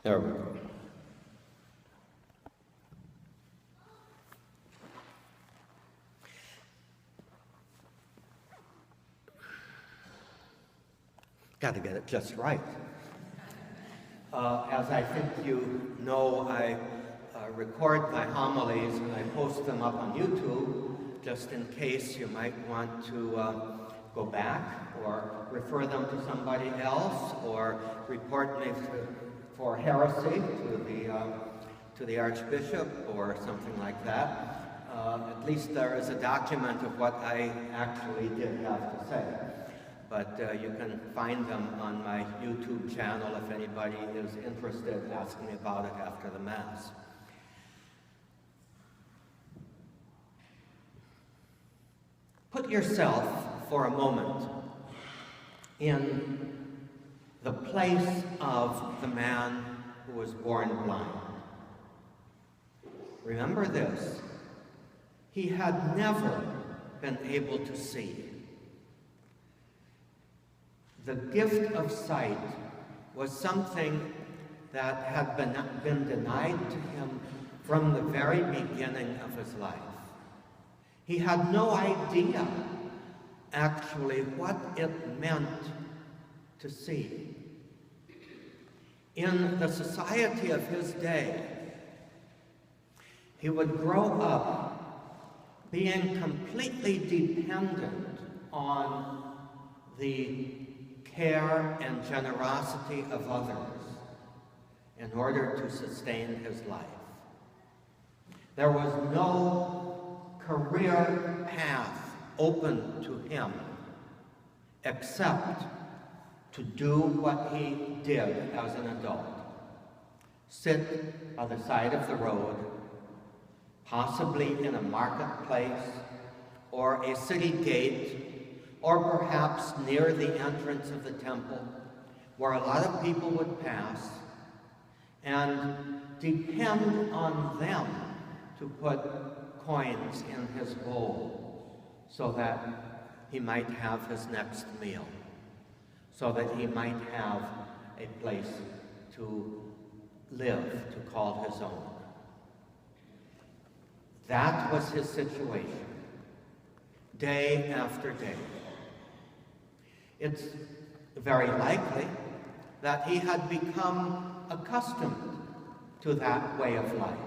There we go. Got to get it just right. As I think you know, I record my homilies and I post them up on YouTube just in case you might want to go back or refer them to somebody else or report me for heresy to the Archbishop or something like that. At least there is a document of what I actually did have to say. But you can find them on my YouTube channel if anybody is interested, ask me about it after the Mass. Put yourself for a moment in the place of the man who was born blind. Remember this, he had never been able to see. The gift of sight was something that had been denied to him from the very beginning of his life. He had no idea, actually, what it meant to see. In the society of his day, he would grow up being completely dependent on the care and generosity of others in order to sustain his life. There was no career path open to him except to do what he did as an adult. Sit by the side of the road, possibly in a marketplace or a city gate, or perhaps near the entrance of the temple, where a lot of people would pass, and depend on them to put coins in his bowl so that he might have his next meal, so that he might have a place to live, to call his own. That was his situation, day after day. It's very likely that he had become accustomed to that way of life.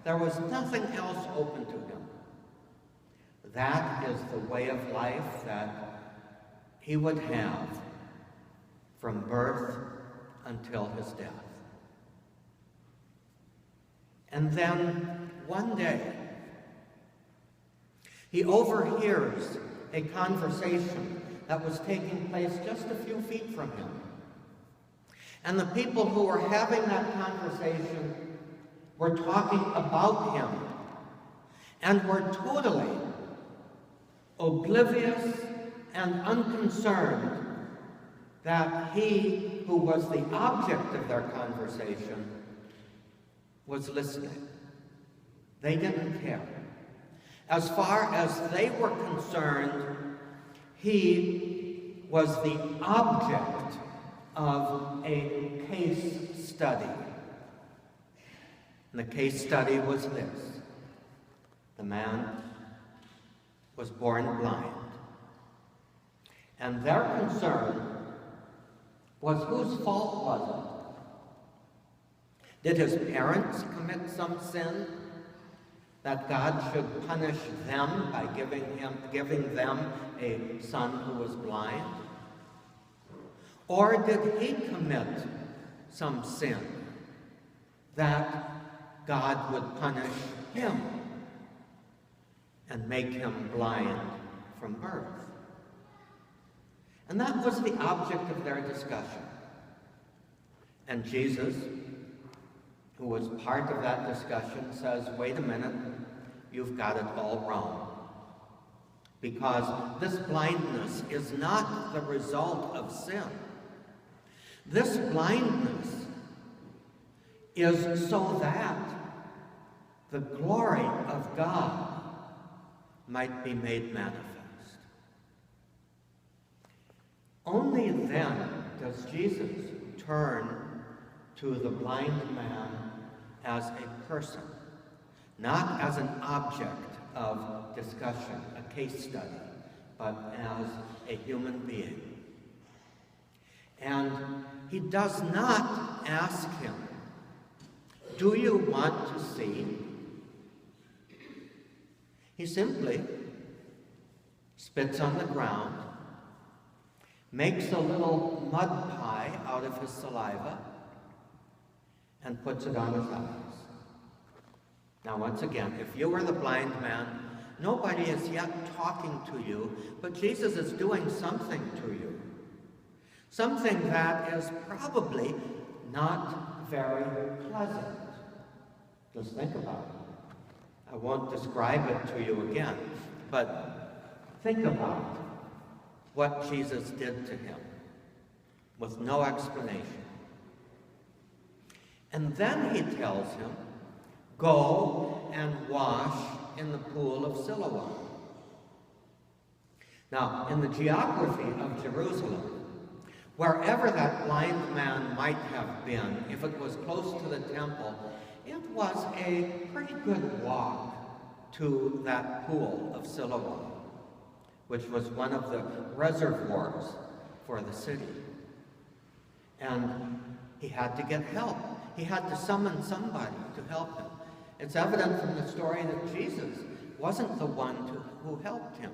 There was nothing else open to him. That is the way of life that he would have from birth until his death. And then one day, he overhears a conversation that was taking place just a few feet from him. And the people who were having that conversation were talking about him and were totally oblivious and unconcerned that he, who was the object of their conversation, was listening. They didn't care. As far as they were concerned, he was the object of a case study. And the case study was this: the man was born blind. And their concern was, whose fault was it? Did his parents commit some sin that God should punish them by giving them a son who was blind? Or did he commit some sin that God would punish him and make him blind from birth? And that was the object of their discussion. And Jesus, who was part of that discussion, says, wait a minute, you've got it all wrong. Because this blindness is not the result of sin. This blindness is so that the glory of God might be made manifest. Only then does Jesus turn to the blind man as a person, not as an object of discussion, a case study, but as a human being. And he does not ask him, "Do you want to see?" He simply spits on the ground, makes a little mud pie out of his saliva, and puts it on his eyes. Now, once again, if you were the blind man, nobody is yet talking to you, but Jesus is doing something to you. Something that is probably not very pleasant. Just think about it. I won't describe it to you again, but think about what Jesus did to him with no explanation. And then he tells him, "Go and wash in the pool of Siloam." Now, in the geography of Jerusalem, wherever that blind man might have been, if it was close to the temple, it was a pretty good walk to that pool of Siloam, which was one of the reservoirs for the city. And he had to get help. He had to summon somebody to help him. It's evident from the story that Jesus wasn't the one who helped him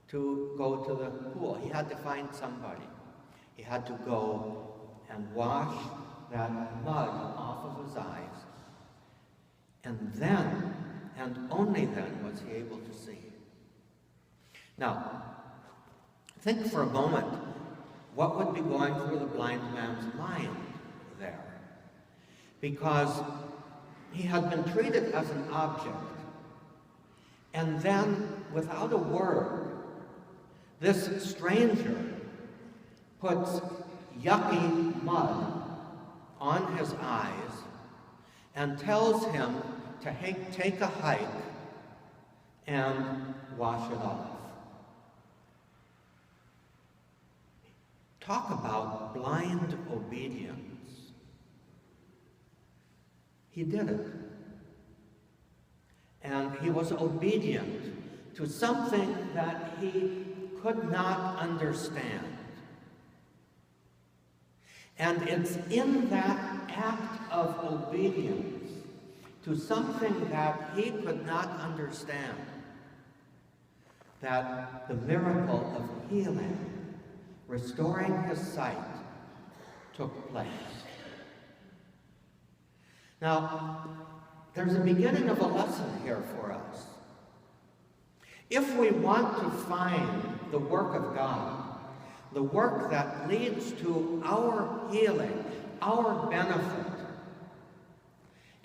to go to the pool. He had to find somebody. He had to go and wash that mud off of his eyes. And then, and only then, was he able to see. Now, think for a moment what would be going through the blind man's mind there. Because he had been treated as an object. And then, without a word, this stranger puts yucky mud on his eyes and tells him to take a hike and wash it off. Talk about blind obedience. He did it. And he was obedient to something that he could not understand. And it's in that act of obedience to something that he could not understand that the miracle of healing, restoring his sight, took place. Now, there's a beginning of a lesson here for us. If we want to find the work of God, the work that leads to our healing, our benefit,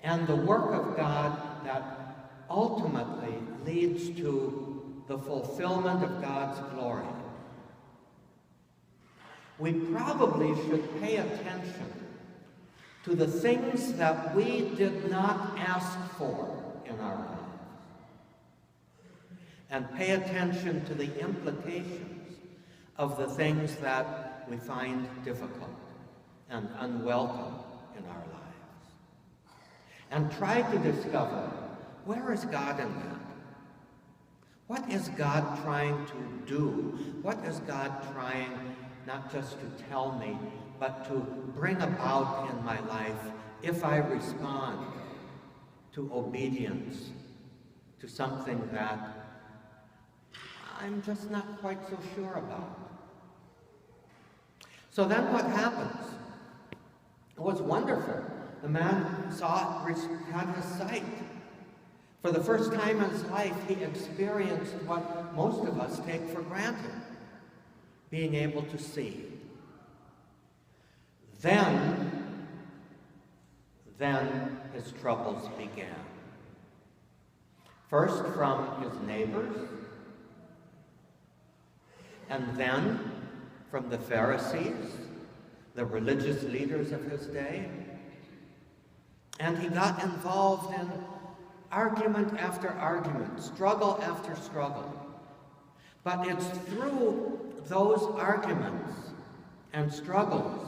and the work of God that ultimately leads to the fulfillment of God's glory, we probably should pay attention to the things that we did not ask for in our lives, and pay attention to the implications of the things that we find difficult and unwelcome in our lives. And try to discover, where is God in that? What is God trying to do? What is God trying not just to tell me, but to bring about in my life if I respond to obedience to something that I'm just not quite so sure about? So then what happens? It was wonderful. The man had his sight. For the first time in his life, he experienced what most of us take for granted, being able to see. Then his troubles began. First from his neighbors, and then from the Pharisees, the religious leaders of his day. And he got involved in argument after argument, struggle after struggle. But it's through those arguments and struggles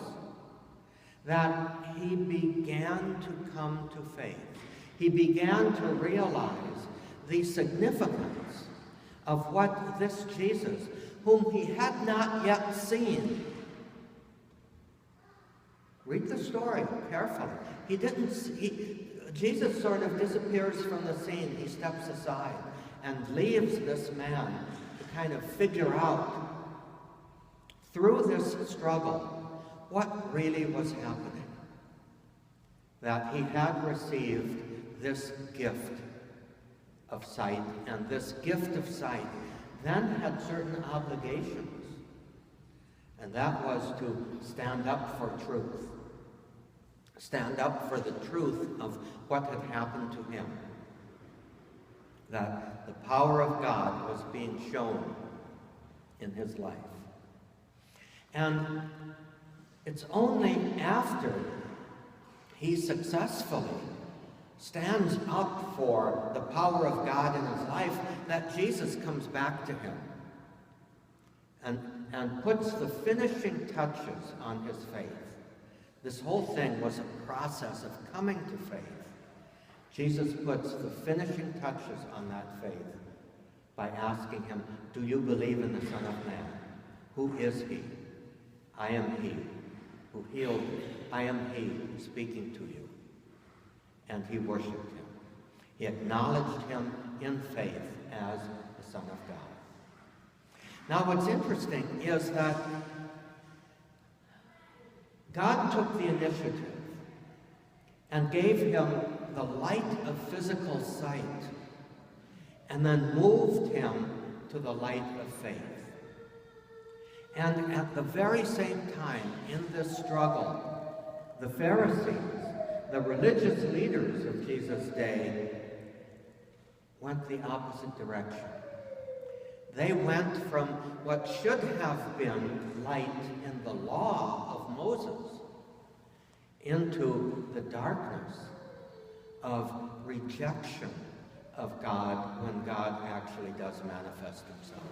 that he began to come to faith. He began to realize the significance of what this Jesus, whom he had not yet seen. Read the story carefully. Jesus sort of disappears from the scene. He steps aside and leaves this man to kind of figure out, through this struggle, what really was happening. That he had received this gift of sight, and this gift of sight then had certain obligations, and that was to stand up for truth, stand up for the truth of what had happened to him, that the power of God was being shown in his life. And it's only after he successfully stands up for the power of God in his life that Jesus comes back to him and puts the finishing touches on his faith. This whole thing was a process of coming to faith. Jesus puts the finishing touches on that faith by asking him, "Do you believe in the Son of Man? Who is he?" "I am he who healed you. I am he speaking to you." And he worshiped him. He acknowledged him in faith as the Son of God. Now what's interesting is that God took the initiative and gave him the light of physical sight, and then moved him to the light of faith. And at the very same time, in this struggle, the Pharisees, the religious leaders of Jesus' day, went the opposite direction. They went from what should have been light in the law of Moses into the darkness of rejection of God when God actually does manifest himself.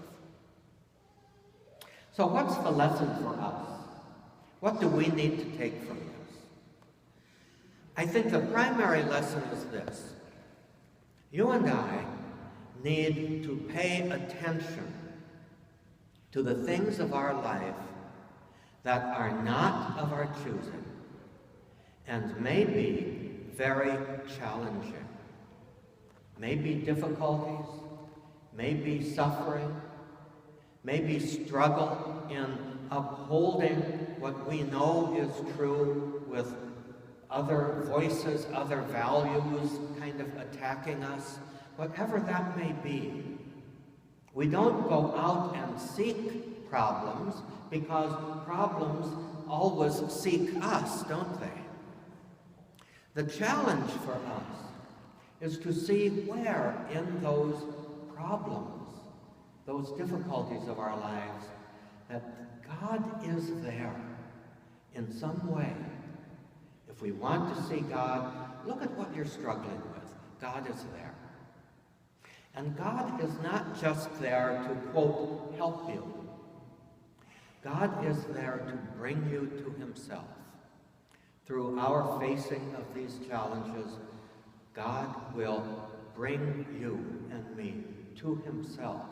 So what's the lesson for us? What do we need to take from this? I think the primary lesson is this. You and I need to pay attention to the things of our life that are not of our choosing and may be very challenging. Maybe difficulties, maybe suffering, maybe struggle in upholding what we know is true with other voices, other values kind of attacking us. Whatever that may be, we don't go out and seek problems, because problems always seek us, don't they? The challenge for us is to see where in those problems, those difficulties of our lives, that God is there in some way. If we want to see God, look at what you're struggling with. God is there. And God is not just there to, quote, help you. God is there to bring you to himself. Through our facing of these challenges, God will bring you and me to himself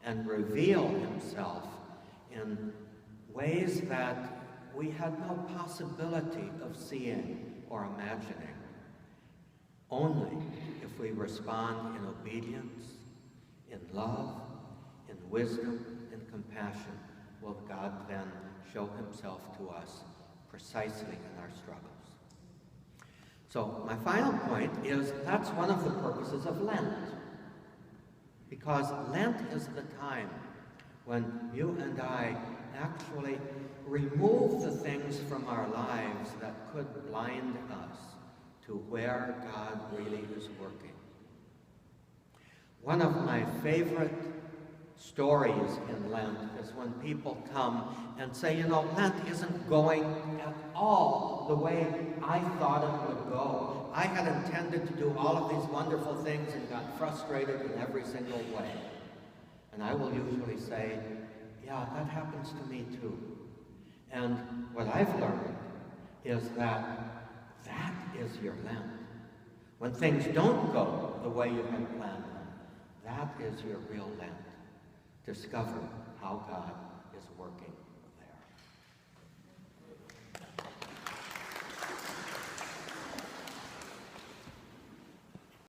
and reveal himself in ways that we had no possibility of seeing or imagining. Only if we respond in obedience, in love, in wisdom, in compassion, will God then show himself to us precisely in our struggles. So my final point is that's one of the purposes of Lent. Because Lent is the time when you and I actually remove the things from our lives that could blind us to where God really is working. One of my favorite stories in Lent is when people come and say, you know, Lent isn't going at all the way I thought it would go. I had intended to do all of these wonderful things and got frustrated in every single way. And I will usually say, yeah, that happens to me too. And what I've learned is that is your Lent. When things don't go the way you had planned them, that is your real Lent. Discover how God is working.